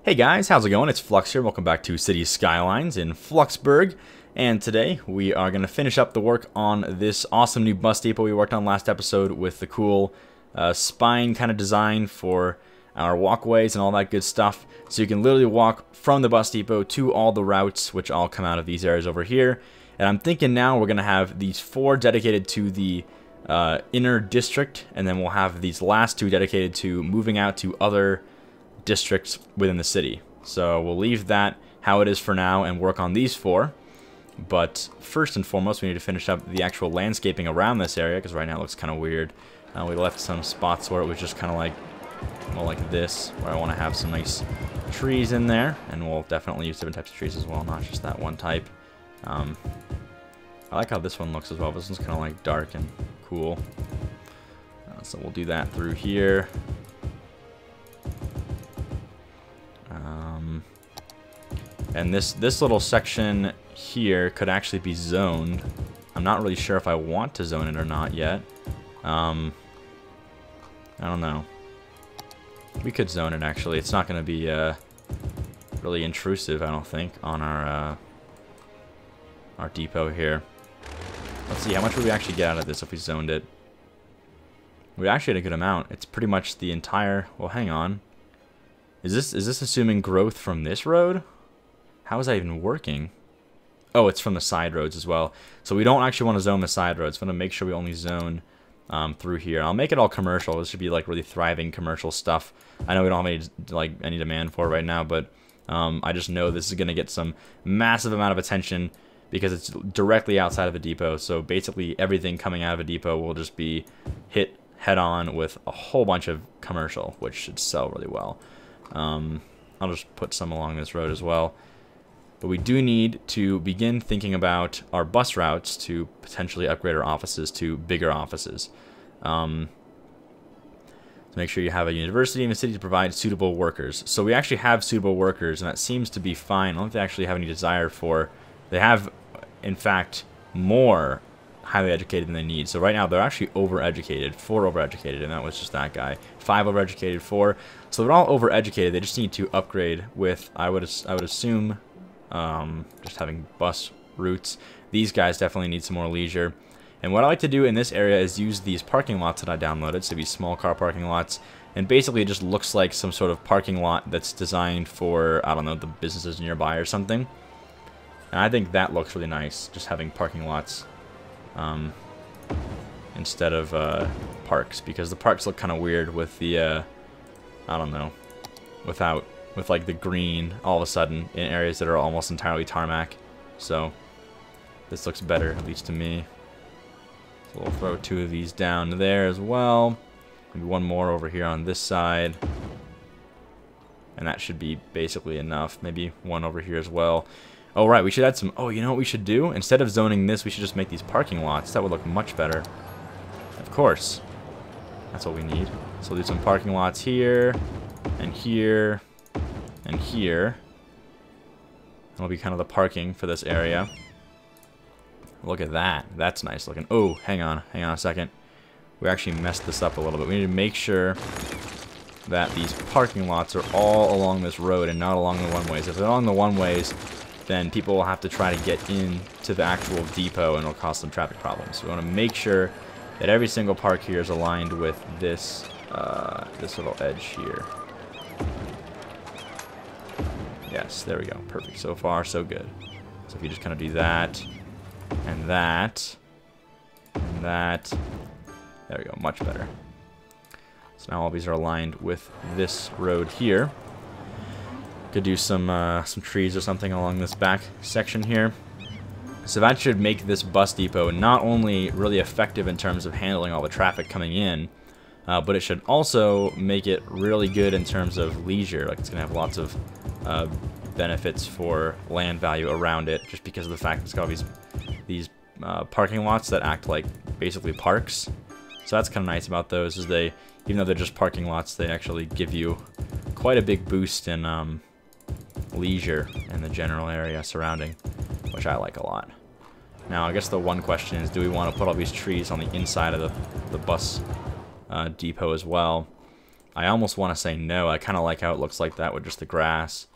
Hey guys, how's it going? It's Flux here. Welcome back to City Skylines in Fluxburgh. And today we are going to finish up the work on this awesome new bus depot we worked on last episode with the cool spine kind of design for our walkways and all that good stuff. So you can literally walk from the bus depot to all the routes, which all come out of these areas over here. And I'm thinking now we're going to have these 4 dedicated to the inner district, and then we'll have these last 2 dedicated to moving out to other districts within the city. So we'll leave that how it is for now and work on these 4. But first and foremost, we need to finish up the actual landscaping around this area, because right now it looks kind of weird. We left some spots where it was just kind of like, well, like this, where I want to have some nice trees in there, and we'll definitely use different types of trees as well, not just that one type. I like how this one looks as well. This one's kind of like dark and cool. So we'll do that through here. And this little section here could actually be zoned. I'm not really sure if I want to zone it or not yet. I don't know. We could zone it actually. It's not going to be really intrusive, I don't think, on our depot here. Let's see, how much would we actually get out of this if we zoned it? We actually had a good amount. It's pretty much the entire. Well, hang on. Is this assuming growth from this road? How is that even working? Oh, it's from the side roads as well. So we don't actually want to zone the side roads. We want to make sure we only zone through here. I'll make it all commercial. This should be like really thriving commercial stuff. I know we don't have any demand for it right now, but I just know this is going to get some massive amount of attention because it's directly outside of a depot. So basically everything coming out of a depot will just be hit head on with a whole bunch of commercial, which should sell really well. I'll just put some along this road as well. But we do need to begin thinking about our bus routes to potentially upgrade our offices to bigger offices. To make sure you have a university in the city to provide suitable workers. So we actually have suitable workers, and that seems to be fine. I don't think they actually have any desire for. They have, in fact, more highly educated than they need. So right now they're actually overeducated, 4 overeducated, and that was just that guy. 5 overeducated, 4. So they're all overeducated. They just need to upgrade with, I would assume, just having bus routes. These guys definitely need some more leisure. And what I like to do in this area is use these parking lots that I downloaded, so these small car parking lots, and basically it just looks like some sort of parking lot that's designed for, I don't know, the businesses nearby or something. And I think that looks really nice, just having parking lots instead of parks, because the parks look kind of weird with the I don't know, with like the green all of a sudden in areas that are almost entirely tarmac. So this looks better, at least to me. So we'll throw 2 of these down there as well. Maybe 1 more over here on this side. And that should be basically enough. Maybe 1 over here as well. Oh, right, we should add some. Oh, you know what we should do? Instead of zoning this, we should just make these parking lots. That would look much better. Of course. That's what we need. So we'll do some parking lots here, and here, and here. That'll be kind of the parking for this area. Look at that. That's nice looking. Oh, hang on a second. We actually messed this up a little bit. We need to make sure that these parking lots are all along this road and not along the one-ways. If they're along the one-ways, then people will have to try to get into the actual depot and it'll cause some traffic problems. So we want to make sure that every single park here is aligned with this this little edge here. Yes, there we go. Perfect. So far, so good. So if you just kind of do that, and that, and that, there we go. Much better. So now all these are aligned with this road here. Could do some trees or something along this back section here. So that should make this bus depot not only really effective in terms of handling all the traffic coming in, but it should also make it really good in terms of leisure. Like, it's going to have lots of benefits for land value around it, just because of the fact that it's got all these parking lots that act like basically parks. So that's kind of nice about those, is even though they're just parking lots, they actually give you quite a big boost in leisure in the general area surrounding, which I like a lot. Now, I guess the one question is, do we want to put all these trees on the inside of the bus depot as well? I almost want to say no. I kind of like how it looks like that with just the grass.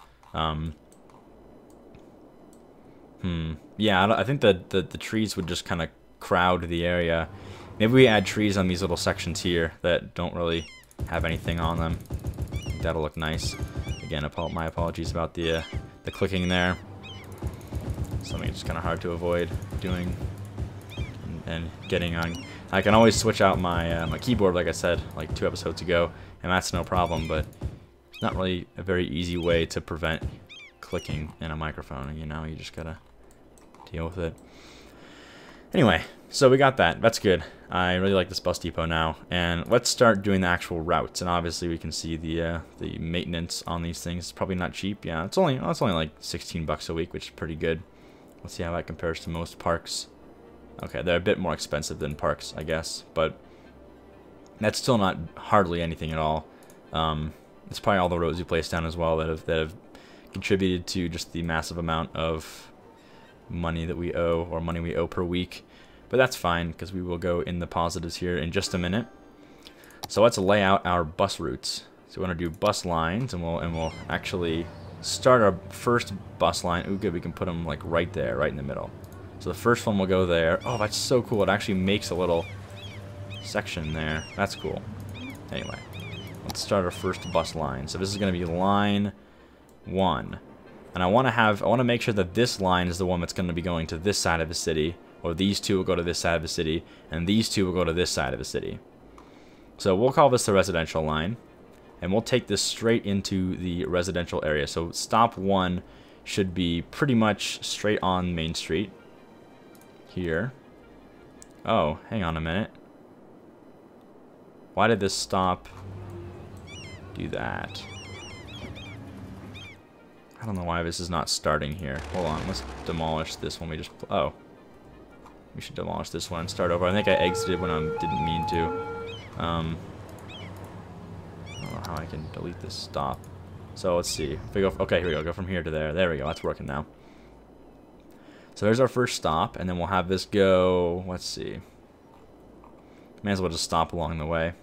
Yeah, I think that the trees would just kind of crowd the area. Maybe we add trees on these little sections here that don't really have anything on them. That'll look nice. Again, my apologies about the clicking there. Something that's kind of hard to avoid doing and getting on. I can always switch out my my keyboard, like I said, like 2 episodes ago, and that's no problem. But it's not really a very easy way to prevent clicking in a microphone. You know, you just gotta deal with it. Anyway, so we got that. That's good. I really like this bus depot now, and let's start doing the actual routes. And obviously, we can see the maintenance on these things. It's probably not cheap. Yeah, it's only like 16 bucks a week, which is pretty good. Let's see how that compares to most parks. Okay, they're a bit more expensive than parks, I guess, but that's still not hardly anything at all. It's probably all the roads you place down as well that have contributed to just the massive amount of money that we owe, or money we owe per week. But that's fine, because we will go in the positives here in just a minute. So let's lay out our bus routes. So we want to do bus lines, and we'll actually start our first bus line. Ooh, good, we can put them like right there, right in the middle. So the first one will go there. Oh, that's so cool. It actually makes a little section there. That's cool. Anyway, let's start our first bus line. So this is going to be line 1. And I want to make sure that this line is the one that's going to be going to this side of the city, or these two will go to this side of the city, and these two will go to this side of the city. So we'll call this the residential line, and we'll take this straight into the residential area. So stop 1 should be pretty much straight on Main Street here. Oh, hang on a minute. Why did this stop do that? I don't know why this is not starting here. Hold on, let's demolish this one. We should demolish this one and start over. I think I exited when I didn't mean to. I don't know how I can delete this stop. So let's see. If we go, okay, here we go. Go from here to there. There we go. That's working now. So there's our first stop, and then we'll have this go. Let's see. May as well just stop along the way.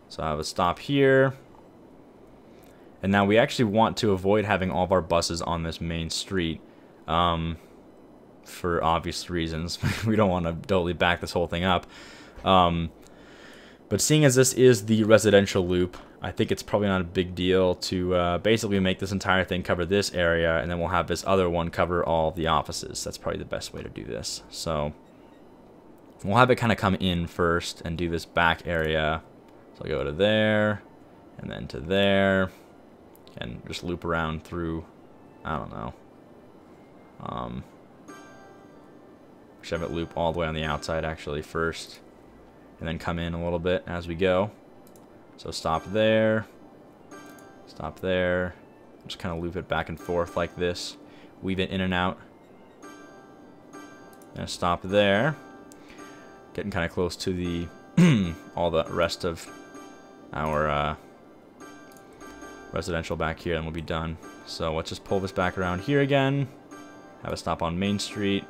So I have a stop here. And now we actually want to avoid having all of our buses on this main street for obvious reasons. We don't want to totally back this whole thing up. But seeing as this is the residential loop, I think it's probably not a big deal to basically make this entire thing cover this area, and then we'll have this other one cover all of the offices. That's probably the best way to do this. So we'll have it kind of come in first and do this back area. So I'll go to there, and then to there. And just loop around through, I don't know. Should have it loop all the way on the outside actually first, and then come in a little bit as we go. So stop there, just kind of loop it back and forth like this, weave it in and out, and stop there. Getting kind of close to the all the rest of our residential back here, and we'll be done. So let's just pull this back around here again, have a stop on Main Street,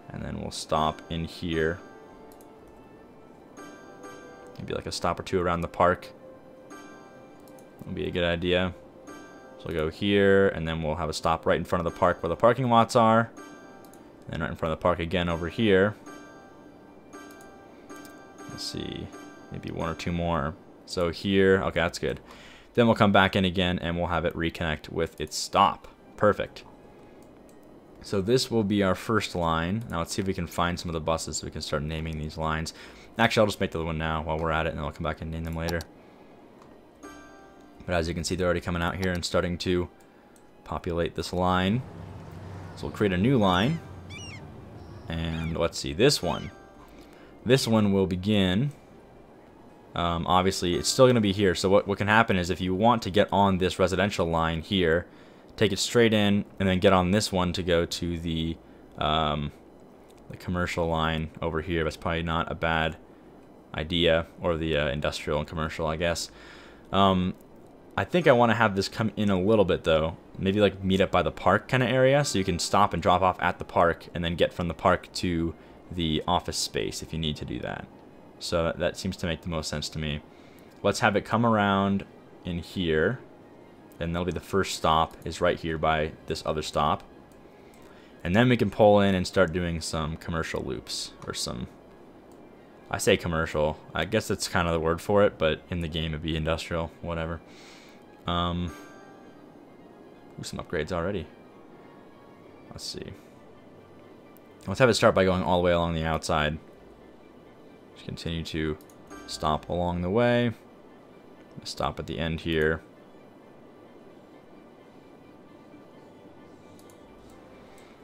and then we'll stop in here. Maybe like a stop or two around the park would be a good idea. So we'll go here, and then we'll have a stop right in front of the park where the parking lots are, and right in front of the park again over here. Let's see, maybe 1 or 2 more. So here, okay, that's good. Then we'll come back in again, and we'll have it reconnect with its stop. Perfect. So this will be our first line. Now let's see if we can find some of the buses so we can start naming these lines. Actually, I'll just make the other one now while we're at it, and then I'll come back and name them later. But as you can see, they're already coming out here and starting to populate this line. So we'll create a new line. And let's see, this one. This one will begin... obviously, it's still going to be here. So what can happen is if you want to get on this residential line here, take it straight in, and then get on this one to go to the commercial line over here. That's probably not a bad idea, or the industrial and commercial, I guess. I think I want to have this come in a little bit, though. Maybe like meet up by the park kind of area, so you can stop and drop off at the park, and then get from the park to the office space if you need to do that. So that seems to make the most sense to me. let's have it come around in here. And that'll be the first stop, is right here by this other stop. And then we can pull in and start doing some commercial loops. Or some... I say commercial. I guess that's kind of the word for it, but in the game it'd be industrial. Whatever. Ooh, some upgrades already. Let's see. Let's have it start by going all the way along the outside. Just continue to stop along the way. Stop at the end here.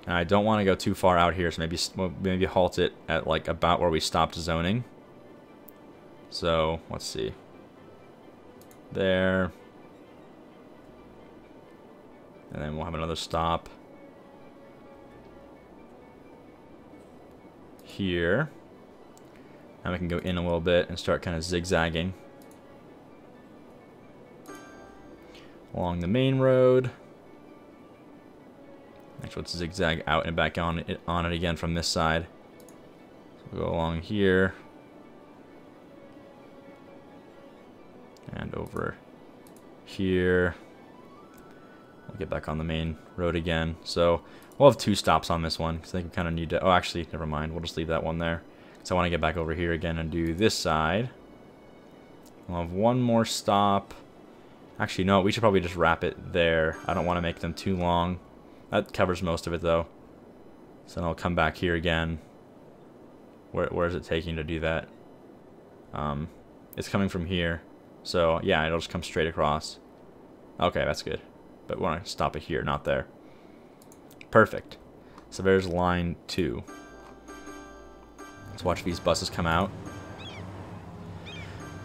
And I don't want to go too far out here, so maybe halt it at like about where we stopped zoning. So let's see. There. And then we'll have another stop here. Now we can go in a little bit and start kind of zigzagging along the main road. Actually, let's zigzag out and back on it again from this side. So we'll go along here. And over here. We'll get back on the main road again. So we'll have 2 stops on this one, because I think we kind of need to... Oh, actually, never mind. We'll just leave that one there. So I want to get back over here again and do this side. We'll have 1 more stop. Actually, no, we should probably just wrap it there. I don't want to make them too long. That covers most of it, though. So then I'll come back here again. Where is it taking to do that? It's coming from here. So, yeah, it'll just come straight across. Okay, that's good. But we want to stop it here, not there. Perfect. So there's line 2. Let's watch these buses come out.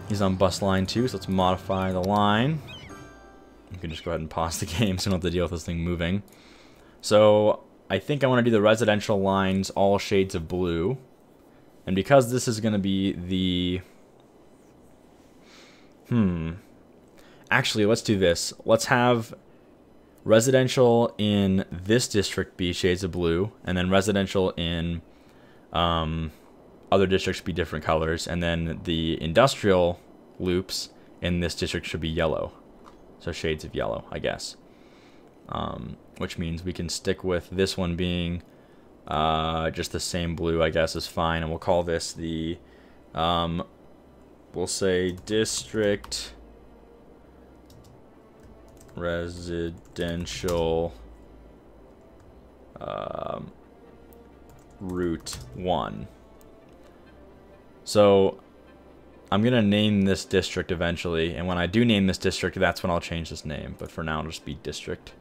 He's on bus line 2, so let's modify the line. You can just go ahead and pause the game so we don't have to deal with this thing moving. So I think I want to do the residential lines all shades of blue. And because this is going to be the... Actually, let's do this. Let's have residential in this district be shades of blue, and then residential in other districts be different colors, and then the industrial loops in this district should be yellow. So shades of yellow, I guess. Which means we can stick with this one being just the same blue, I guess, is fine. And we'll call this the, we'll say district residential route 1. So I'm going to name this district eventually, and when I do name this district, that's when I'll change this name. But for now, it'll just be district.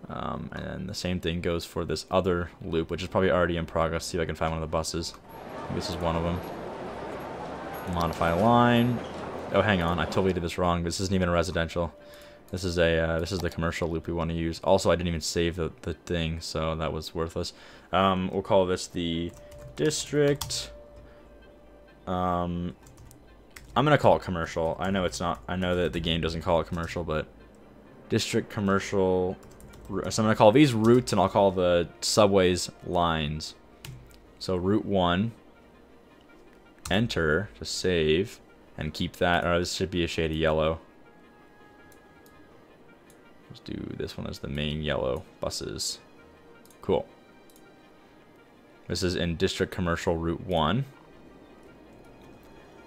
And then the same thing goes for this other loop, which is probably already in progress. See if I can find one of the buses. I think this is one of them. Modify line. Oh, hang on. I totally did this wrong. This isn't even a residential. This is a this is the commercial loop we want to use. Also, I didn't even save the thing, so that was worthless. We'll call this the district. I'm gonna call it commercial. I know it's not. I know that the game doesn't call it commercial, but district commercial. So I'm gonna call these routes, and I'll call the subways lines. So route 1. Enter to save and keep that. Or this should be a shade of yellow. Let's do this one as the main yellow buses. Cool. This is in district commercial route 1.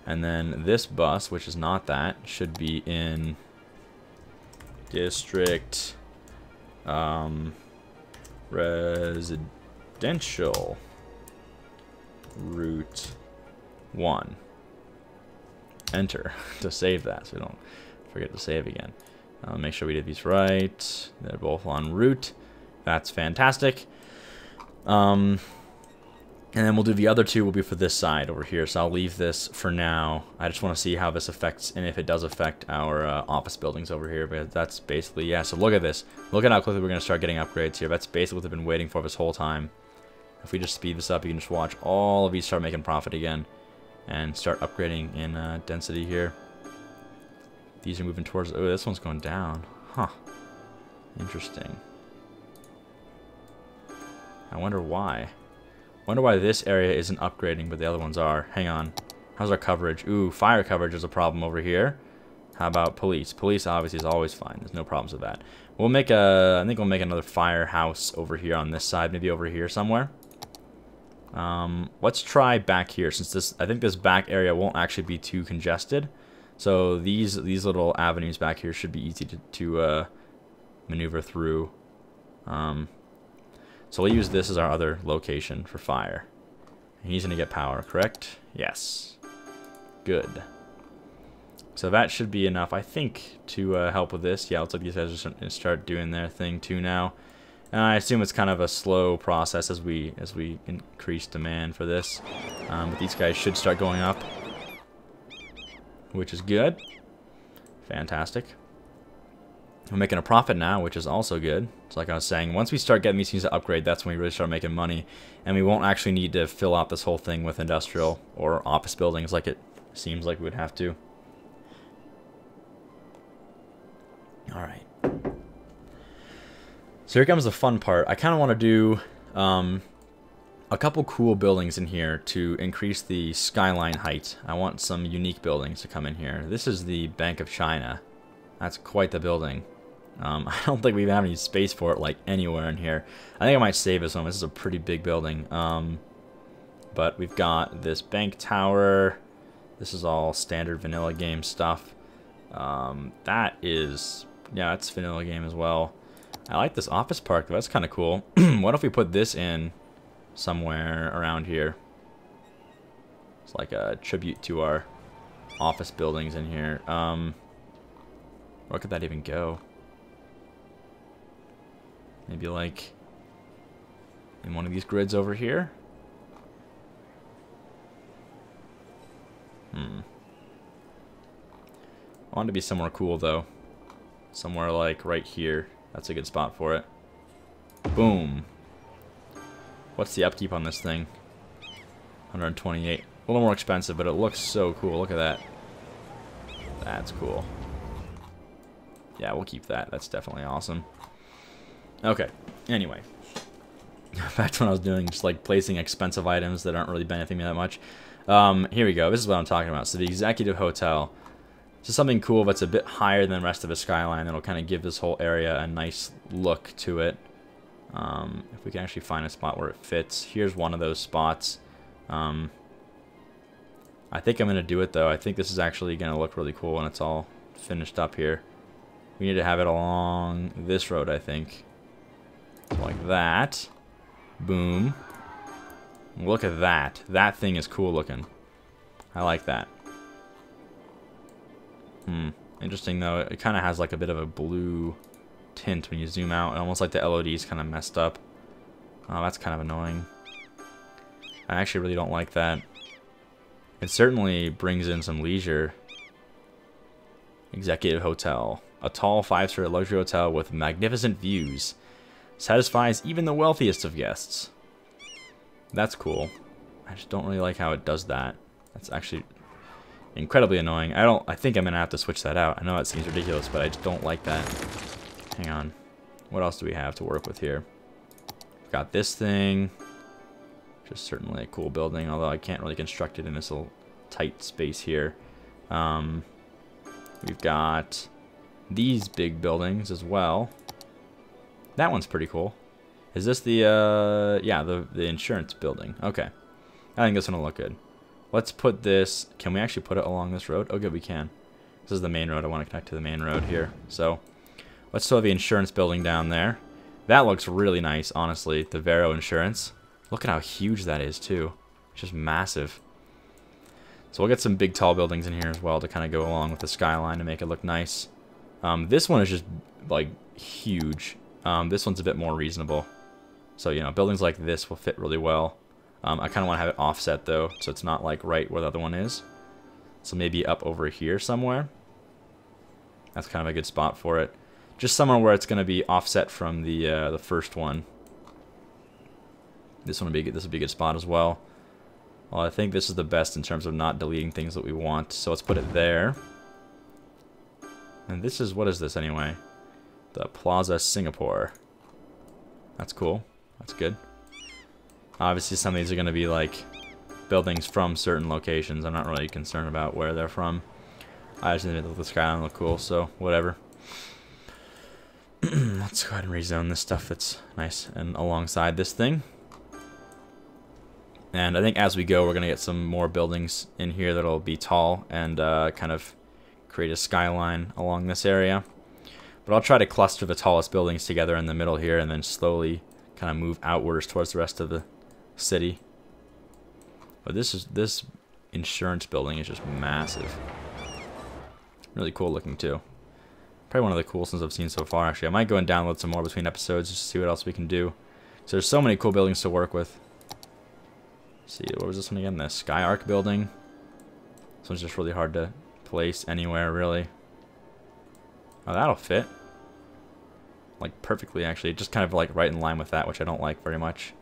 And then this bus, which is not that, should be in district residential route 1. Enter to save that so we don't forget to save again. Make sure we did these right. They're both on route. That's fantastic. And then we'll do the other 2 will be for this side over here. So I'll leave this for now. I just want to see how this affects, and if it does affect our office buildings over here. But that's basically, yeah, so look at this. Look at how quickly we're going to start getting upgrades here. That's basically what they've been waiting for this whole time. If we just speed this up, you can just watch all of these start making profit again. And start upgrading in density here. These are moving towards, oh, this one's going down. Huh. Interesting. I wonder why. I wonder why this area isn't upgrading, but the other ones are. Hang on. How's our coverage? Ooh, fire coverage is a problem over here. How about police? Police obviously is always fine. There's no problems with that. We'll make I think we'll make another firehouse over here on this side, maybe over here somewhere. Let's try back here, since I think this back area won't actually be too congested. So these little avenues back here should be easy to maneuver through. So we'll use this as our other location for fire. And he's gonna get power, correct? Yes. Good. So that should be enough, I think, to help with this. Yeah, looks like these guys are starting to start doing their thing too now. And I assume it's kind of a slow process as we increase demand for this. But these guys should start going up, which is good. Fantastic. We're making a profit now, which is also good. So like I was saying, once we start getting these things to upgrade, that's when we really start making money. And we won't actually need to fill out this whole thing with industrial or office buildings like it seems like we would have to. Alright. So here comes the fun part. I kind of want to do a couple cool buildings in here to increase the skyline height. I want some unique buildings to come in here. This is the Bank of China. That's quite the building. I don't think we even have any space for it, like, anywhere in here. I think I might save this one. This is a pretty big building. But we've got this bank tower. This is all standard vanilla game stuff. That is... yeah, it's vanilla game as well. I like this office park, though. That's kind of cool. What if we put this in somewhere around here? It's like a tribute to our office buildings in here. Where could that even go? Maybe like in one of these grids over here? I want it to be somewhere cool, though. Somewhere like right here. That's a good spot for it. Boom. What's the upkeep on this thing? 128. A little more expensive, but it looks so cool. Look at that. That's cool. Yeah, we'll keep that. That's definitely awesome. Okay. Anyway. Back to what I was doing, just like placing expensive items that aren't really benefiting me that much. Here we go. This is what I'm talking about. So the Executive Hotel. So something cool that's a bit higher than the rest of the skyline. That'll kind of give this whole area a nice look to it. If we can actually find a spot where it fits. Here's one of those spots. I think I'm going to do it, though. I think this is actually going to look really cool when it's all finished up here. We need to have it along this road, I think. So like that. Boom. Look at that. That thing is cool looking. I like that. Interesting, though. It kind of has like a bit of a blue tint when you zoom out. Almost like the LOD is kind of messed up. Oh, that's kind of annoying. I actually really don't like that. It certainly brings in some leisure. Executive Hotel. A tall 5-star luxury hotel with magnificent views. Satisfies even the wealthiest of guests. That's cool. I just don't really like how it does that. That's actually incredibly annoying. I think I'm gonna have to switch that out. I know that seems ridiculous, but I just don't like that. Hang on. What else do we have to work with here? We've got this thing. Just certainly a cool building, although I can't really construct it in this little tight space here. We've got these big buildings as well. That one's pretty cool. Is this the, yeah, the insurance building? Okay. I think this one will look good. Let's put this, can we actually put it along this road? Oh, good, we can. This is the main road. I want to connect to the main road here. So, let's throw the insurance building down there. That looks really nice, honestly, the Vero Insurance. Look at how huge that is, too. It's just massive. So we'll get some big, tall buildings in here as well to kind of go along with the skyline to make it look nice. This one is just, like, huge. This one's a bit more reasonable. So, you know, buildings like this will fit really well. I kind of want to have it offset, though, so it's not, like, right where the other one is. So maybe up over here somewhere. That's kind of a good spot for it. Just somewhere where it's going to be offset from the first one. This would be a good spot as well. Well, I think this is the best in terms of not deleting things that we want. So let's put it there. And this is, what is this anyway? The Plaza Singapore. That's cool. That's good. Obviously some of these are going to be like buildings from certain locations. I'm not really concerned about where they're from. I just think the skyline look cool, so whatever. Let's go ahead and rezone this stuff that's nice and alongside this thing. And I think as we go, we're going to get some more buildings in here that'll be tall and kind of create a skyline along this area. But I'll try to cluster the tallest buildings together in the middle here and then slowly kind of move outwards towards the rest of the city. But this insurance building is just massive. Really cool looking too. Probably one of the coolest ones I've seen so far, actually. I might go and download some more between episodes just to see what else we can do. So there's so many cool buildings to work with. Let's see, what was this one again? The Sky Arc building. This one's just really hard to place anywhere, really. Oh, that'll fit. Like, perfectly, actually. Just kind of, like, right in line with that, which I don't like very much.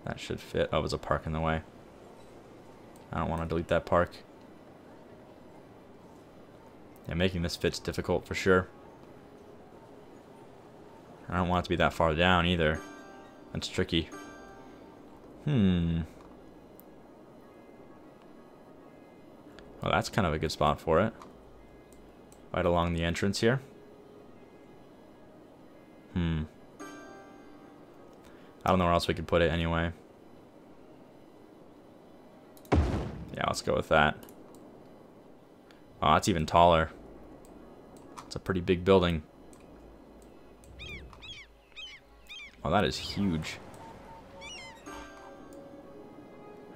That should fit. Oh, there's a park in the way. I don't want to delete that park. Yeah, making this fit's difficult for sure. I don't want it to be that far down either. That's tricky. Oh, that's kind of a good spot for it. Right along the entrance here. I don't know where else we could put it anyway. Yeah, let's go with that. Oh, that's even taller. It's a pretty big building. Oh, that is huge.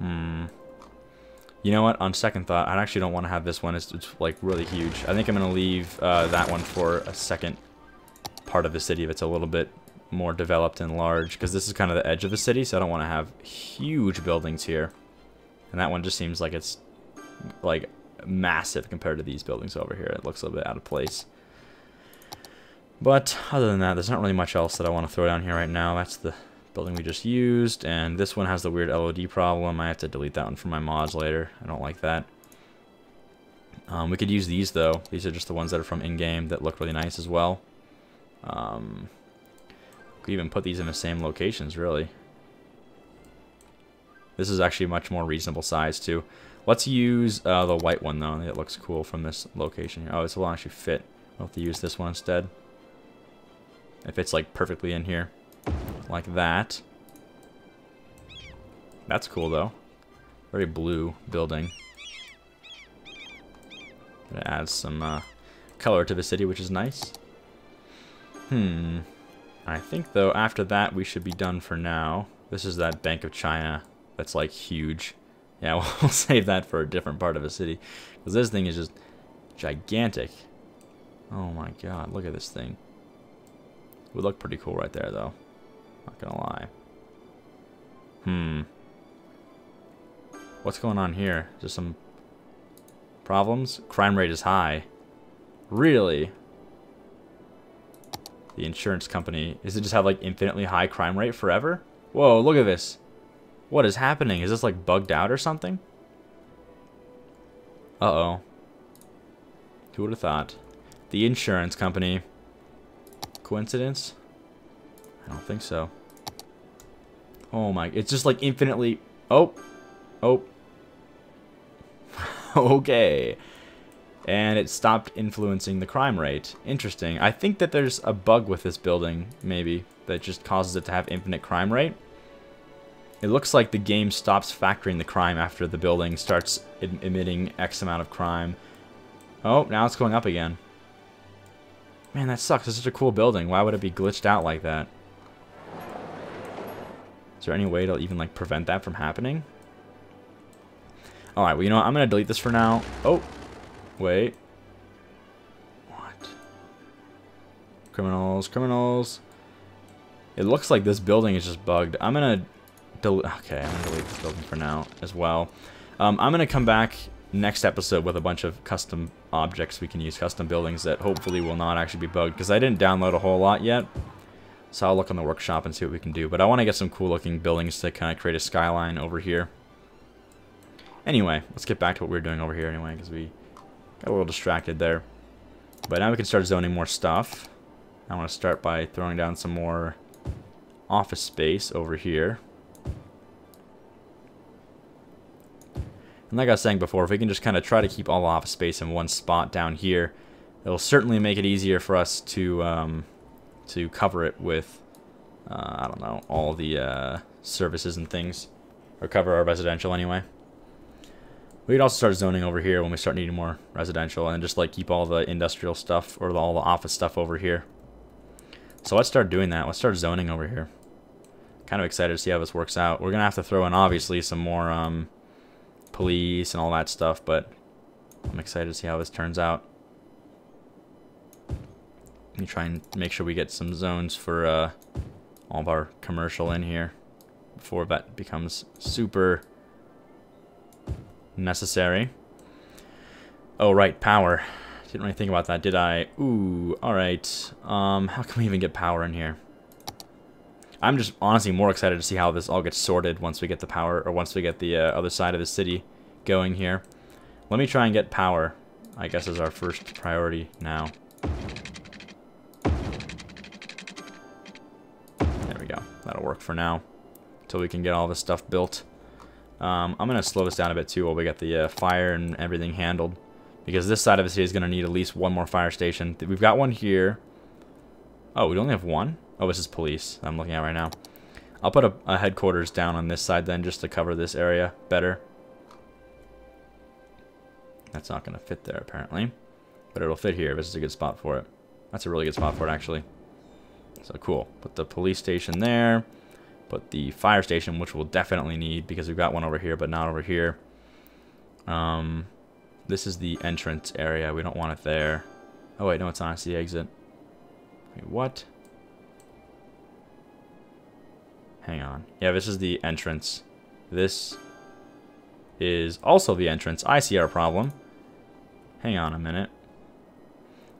You know what? On second thought, I actually don't want to have this one. It's like really huge. I think I'm going to leave that one for a second part of the city if it's a little bit more developed and large. Because this is kind of the edge of the city, so I don't want to have huge buildings here. And that one just seems like it's like massive compared to these buildings over here. It looks a little bit out of place. But other than that, there's not really much else that I want to throw down here right now. That's the building we just used, and this one has the weird LOD problem. I have to delete that one from my mods later. I don't like that. We could use these though. These are just the ones that are from in-game that look really nice as well. Could even put these in the same locations, really. This is actually a much more reasonable size too. Let's use the white one though. It looks cool from this location here. Oh, this will actually fit. We'll have to use this one instead. It fits like perfectly in here. Like that. That's cool though. Very blue building. It adds some color to the city, which is nice. I think though after that we should be done for now. This is that Bank of China that's like huge. Yeah, we'll save that for a different part of the city. Because this thing is just gigantic. Oh my god, look at this thing. Would look pretty cool right there though. Not gonna lie. What's going on here? Just some problems? Crime rate is high. Really? The insurance company. Does it just have like infinitely high crime rate forever? Whoa, look at this. What is happening? Is this like bugged out or something? Uh-oh. Who would have thought? The insurance company. Coincidence? I don't think so. Oh my, it's just like infinitely. Oh. Okay. And it stopped influencing the crime rate. Interesting. I think that there's a bug with this building, maybe, that just causes it to have infinite crime rate. It looks like the game stops factoring the crime after the building starts emitting X amount of crime. Oh, now it's going up again. Man, that sucks. It's such a cool building. Why would it be glitched out like that? Is there any way to even like prevent that from happening? Alright, well, you know what? I'm going to delete this for now. Oh, wait. What? Criminals. It looks like this building is just bugged. I'm going to okay, I'm going to delete this building for now as well. I'm going to come back next episode with a bunch of custom objects we can use, custom buildings that hopefully will not actually be bugged, because I didn't download a whole lot yet. So I'll look on the workshop and see what we can do. But I want to get some cool looking buildings to kind of create a skyline over here. Anyway, let's get back to what we were doing over here anyway, because we got a little distracted there. But now we can start zoning more stuff. I want to start by throwing down some more office space over here. And like I was saying before, if we can just kind of try to keep all the office space in one spot down here, it'll certainly make it easier for us to cover it with, I don't know, all the services and things, or cover our residential anyway. We could also start zoning over here when we start needing more residential, and just like keep all the industrial stuff or all the office stuff over here. So let's start doing that. Let's start zoning over here. Kind of excited to see how this works out. We're gonna have to throw in obviously some more police and all that stuff, but I'm excited to see how this turns out. Let me try and make sure we get some zones for all of our commercial in here before that becomes super necessary. Oh, right, power. Didn't really think about that, did I? Ooh, alright. How can we even get power in here? I'm just honestly more excited to see how this all gets sorted once we get the power, or once we get the other side of the city going here. Let me try and get power, I guess, is our first priority now. There we go. That'll work for now, until we can get all this stuff built. I'm going to slow this down a bit too while we get the fire and everything handled, because this side of the city is going to need at least one more fire station. We've got one here. Oh, we only have one? Oh, this is police I'm looking at right now. I'll put a headquarters down on this side then, just to cover this area better. That's not going to fit there apparently, but it'll fit here. This is a good spot for it. That's a really good spot for it actually. So cool. Put the police station there. Put the fire station, which we'll definitely need because we've got one over here, but not over here. This is the entrance area. We don't want it there. Oh wait, no, it's not. It's the exit. Wait, what? Hang on. Yeah, this is the entrance. This is also the entrance. I see our problem. Hang on a minute.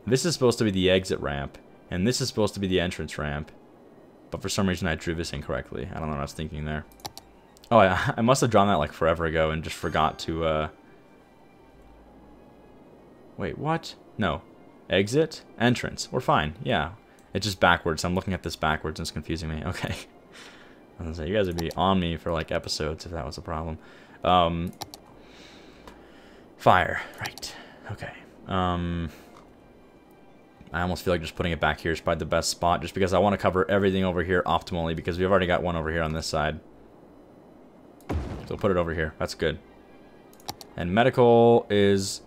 This is supposed to be the exit ramp, and this is supposed to be the entrance ramp. But for some reason I drew this incorrectly. I don't know what I was thinking there. Oh, I must have drawn that like forever ago and just forgot to, Wait, what? No. Exit? Entrance. We're fine. Yeah. It's just backwards. I'm looking at this backwards and it's confusing me. Okay. I was gonna say, you guys would be on me for like episodes if that was a problem. Fire. Right. Okay. I almost feel like just putting it back here is probably the best spot, just because I want to cover everything over here optimally, because we've already got one over here on this side. So put it over here. That's good. And medical is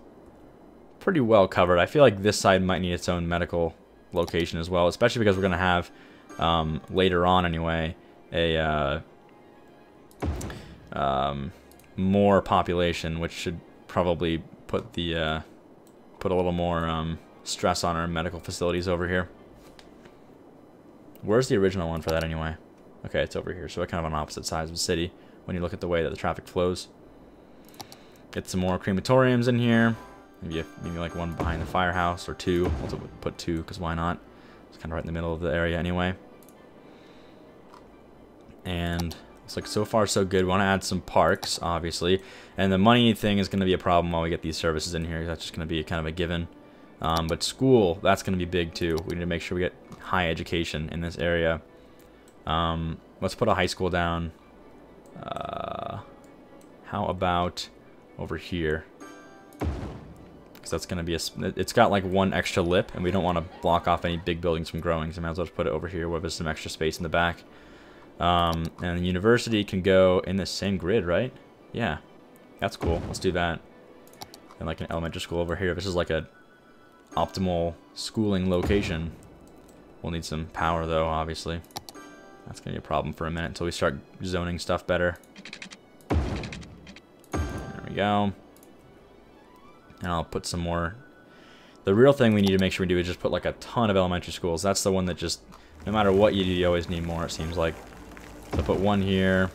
pretty well covered. I feel like this side might need its own medical location as well, especially because we're going to have, later on anyway, a more population, which should probably put the put a little more stress on our medical facilities over here. Where's the original one for that anyway? Okay, it's over here, so we're kind of on opposite sides of the city when you look at the way that the traffic flows. Get some more crematoriums in here. Maybe like one behind the firehouse, or two. We'll put two, because why not? It's kind of right in the middle of the area anyway. And it's like so far so good. We want to add some parks, obviously. And the money thing is going to be a problem while we get these services in here. That's just going to be kind of a given. But school, that's going to be big too. We need to make sure we get high education in this area. Let's put a high school down. How about over here? Because that's going to be it's got like one extra lip, and we don't want to block off any big buildings from growing, so I might as well just put it over here where there's some extra space in the back. And the university can go in the same grid, right? Yeah, that's cool. Let's do that. And like an elementary school over here. This is like a optimal schooling location. We'll need some power though, obviously. That's gonna be a problem for a minute until we start zoning stuff better. There we go. And I'll put some more. The real thing we need to make sure we do is just put like a ton of elementary schools. That's the one that just, no matter what you do, you always need more, it seems like. So put one here.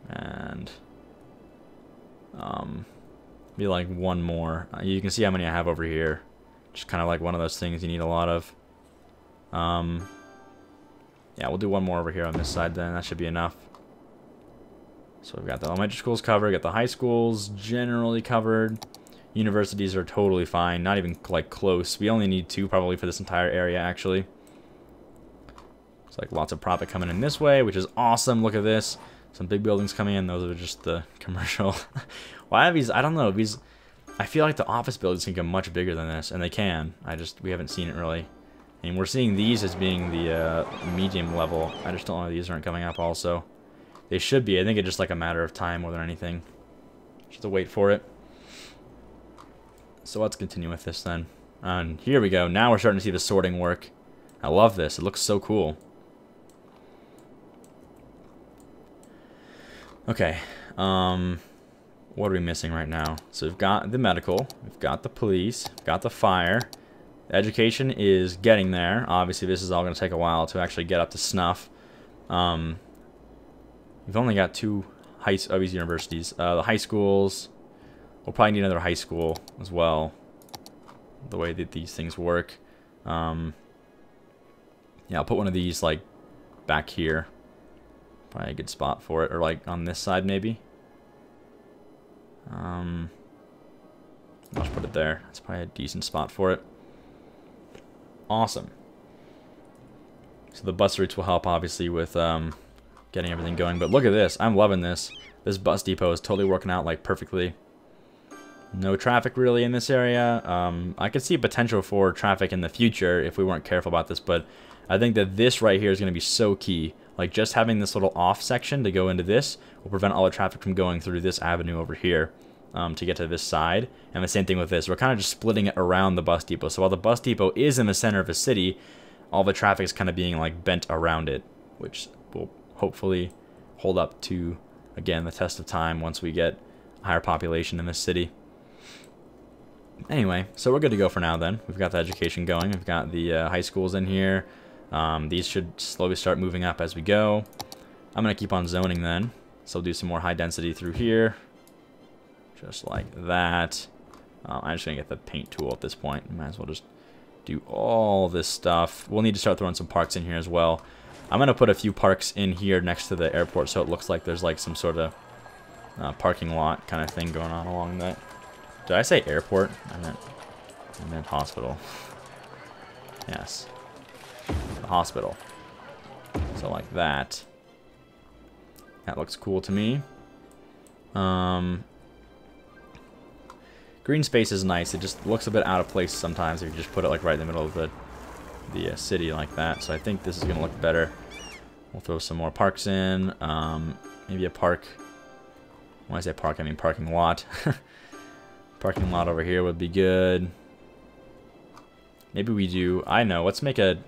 And be like one more. You can see how many I have over here. Just kind of like one of those things you need a lot of. Yeah, we'll do one more over here on this side then. That should be enough. So we've got the elementary schools covered, got the high schools generally covered. Universities are totally fine, not even like close. We only need two probably for this entire area actually. It's like lots of profit coming in this way, which is awesome. Look at this. Some big buildings coming in. Those are just the commercial. Why have these? I don't know. These. I feel like the office buildings can get much bigger than this, and they can. We haven't seen it really. And we're seeing these as being the medium level. I just don't know if these aren't coming up also. They should be. I think it's just like a matter of time more than anything. Just to wait for it. So let's continue with this then. And here we go. Now we're starting to see the sorting work. I love this. It looks so cool. Okay. What are we missing right now? So we've got the medical, we've got the police, we've got the fire. Education is getting there. Obviously, this is all going to take a while to actually get up to snuff. We've only got 2 these universities. The high schools, we'll probably need another high school as well. The way that these things work. Yeah, I'll put one of these like back here. Probably a good spot for it, or like on this side maybe. I'll just put it there. That's probably a decent spot for it. Awesome. So the bus routes will help obviously with getting everything going. But look at this. I'm loving this. This bus depot is totally working out like perfectly. No traffic really in this area. I could see potential for traffic in the future if we weren't careful about this, but I think that this right here is going to be so key. Like just having this little off section to go into this will prevent all the traffic from going through this avenue over here to get to this side. And the same thing with this. We're kind of just splitting it around the bus depot. So while the bus depot is in the center of a city, all the traffic is kind of being like bent around it, which will hopefully hold up to, again, the test of time once we get a higher population in this city. Anyway, so we're good to go for now then. We've got the education going. We've got the high schools in here. These should slowly start moving up as we go. I'm going to keep on zoning then. So we'll do some more high density through here. Just like that. I'm just going to get the paint tool at this point. Might as well just do all this stuff. We'll need to start throwing some parks in here as well. I'm going to put a few parks in here next to the airport so it looks like there's like some sort of parking lot kind of thing going on along that. Did I say airport? I meant hospital. Yes. The hospital. So like that. That looks cool to me. Green space is nice. It just looks a bit out of place sometimes if you just put it like right in the middle of the city like that. So I think this is going to look better. We'll throw some more parks in. Maybe a park. When I say park, I mean parking lot. Parking lot over here would be good. Maybe we do. I know. Let's make a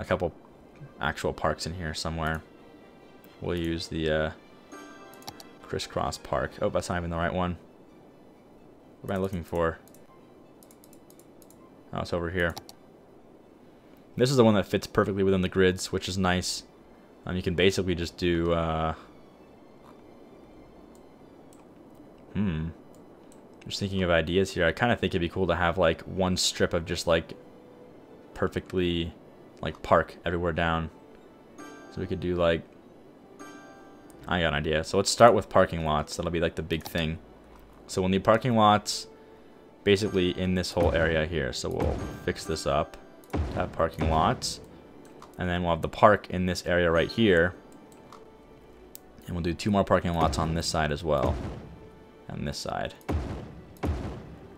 couple actual parks in here somewhere. We'll use the crisscross park. Oh, that's not even the right one. What am I looking for? Oh, it's over here. This is the one that fits perfectly within the grids, which is nice. You can basically just do just thinking of ideas here. I kind of think it'd be cool to have like one strip of just like perfectly like park everywhere down. So we could do like, I got an idea. So let's start with parking lots. That'll be like the big thing. So we'll need parking lots basically in this whole area here. So we'll fix this up to have parking lots. And then we'll have the park in this area right here. And we'll do 2 more parking lots on this side as well. And this side.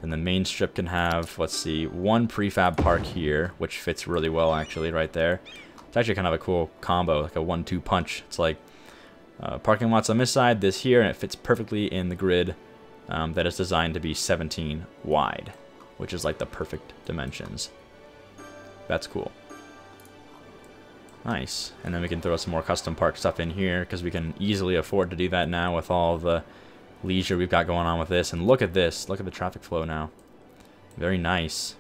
And the main strip can have, let's see, 1 prefab park here, which fits really well actually right there. It's actually kind of a cool combo, like a 1-2 punch. It's like parking lots on this side, this here, and it fits perfectly in the grid that is designed to be 17 wide, which is like the perfect dimensions. That's cool. Nice. And then we can throw some more custom park stuff in here because we can easily afford to do that now with all the leisure we've got going on with this. And look at this. Look at the traffic flow now. Very nice.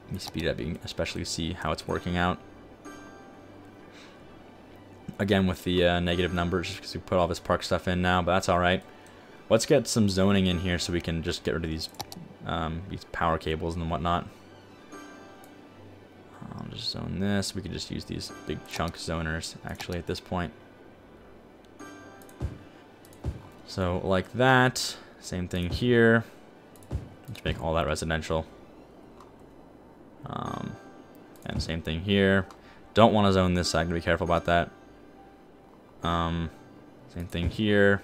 Let me speed it up, you can especially see how it's working out. Again with the negative numbers because we put all this park stuff in now, but that's alright. Let's get some zoning in here so we can just get rid of these power cables and whatnot. I'll just zone this. We could just use these big chunk zoners actually at this point. So like that. Same thing here. Let's make all that residential. And same thing here. Don't want to zone this side. Be careful about that. Same thing here.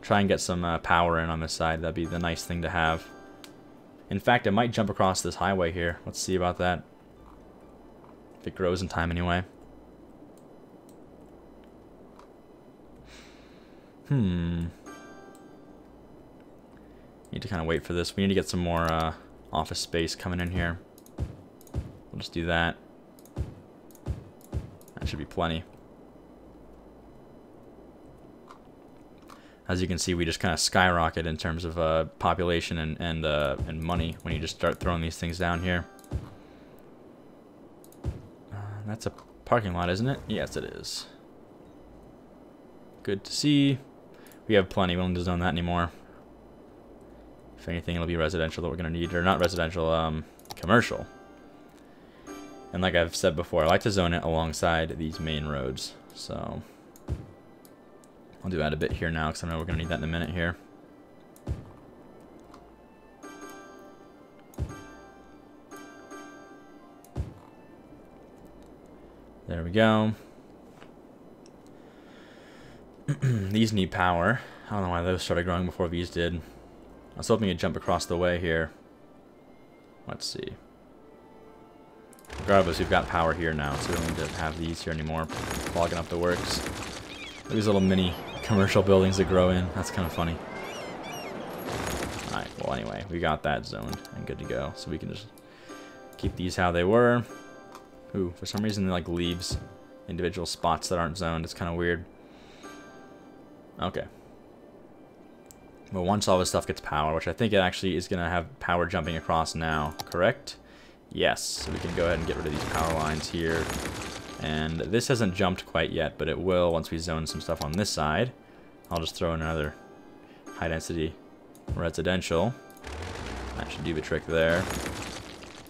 Try and get some power in on this side. That'd be the nice thing to have. In fact, I might jump across this highway here. Let's see about that. If it grows in time anyway. Need to kind of wait for this. We need to get some more office space coming in here. We'll just do that. That should be plenty. As you can see, we just kind of skyrocket in terms of population and money when you just start throwing these things down here. That's a parking lot, isn't it? Yes, it is. Good to see. We have plenty. We don't need to zone that anymore. If anything, it'll be residential that we're going to need. Or not residential, commercial. And like I've said before, I like to zone it alongside these main roads. So I'll do that a bit here now because I know we're going to need that in a minute here. There we go. These need power. I don't know why those started growing before these did. I was hoping to jump across the way here. Let's see. Regardless, we've got power here now, so we don't need to have these here anymore. Clogging up the works. These little mini commercial buildings that grow in. That's kind of funny. Alright, well anyway, we got that zoned and good to go. So we can just keep these how they were. Ooh, for some reason it like leaves individual spots that aren't zoned. It's kind of weird. Okay. Well, once all this stuff gets power, which I think it actually is going to have power jumping across now, correct? Yes, so we can go ahead and get rid of these power lines here. And this hasn't jumped quite yet, but it will once we zone some stuff on this side. I'll just throw in another high density residential. That should do the trick there.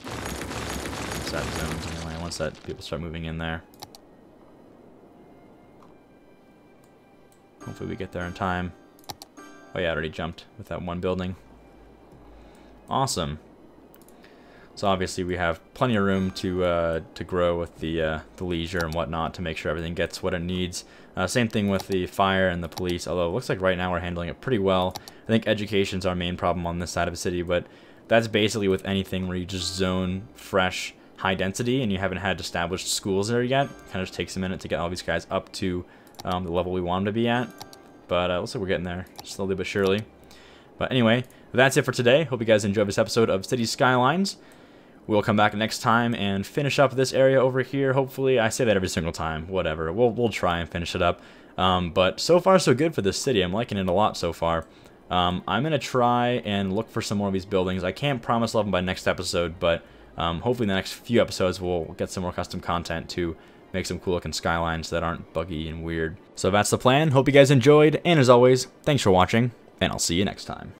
Once that zones anyway, once that people start moving in there. Hopefully we get there in time. Oh yeah, I already jumped with that one building. Awesome. So obviously we have plenty of room to grow with the leisure and whatnot to make sure everything gets what it needs. Same thing with the fire and the police, although it looks like right now we're handling it pretty well. I think education's our main problem on this side of the city, but that's basically with anything where you just zone fresh, high density and you haven't had established schools there yet. It kind of just takes a minute to get all these guys up to the level we want them to be at. But looks like we're getting there slowly but surely. But anyway, that's it for today. Hope you guys enjoyed this episode of City Skylines. We'll come back next time and finish up this area over here, hopefully. I say that every single time, whatever. We'll try and finish it up. But so far, so good for this city. I'm liking it a lot so far. I'm going to try and look for some more of these buildings. I can't promise level by next episode, but hopefully in the next few episodes we'll get some more custom content to make some cool looking skylines that aren't buggy and weird. So that's the plan. Hope you guys enjoyed, and as always, thanks for watching, and I'll see you next time.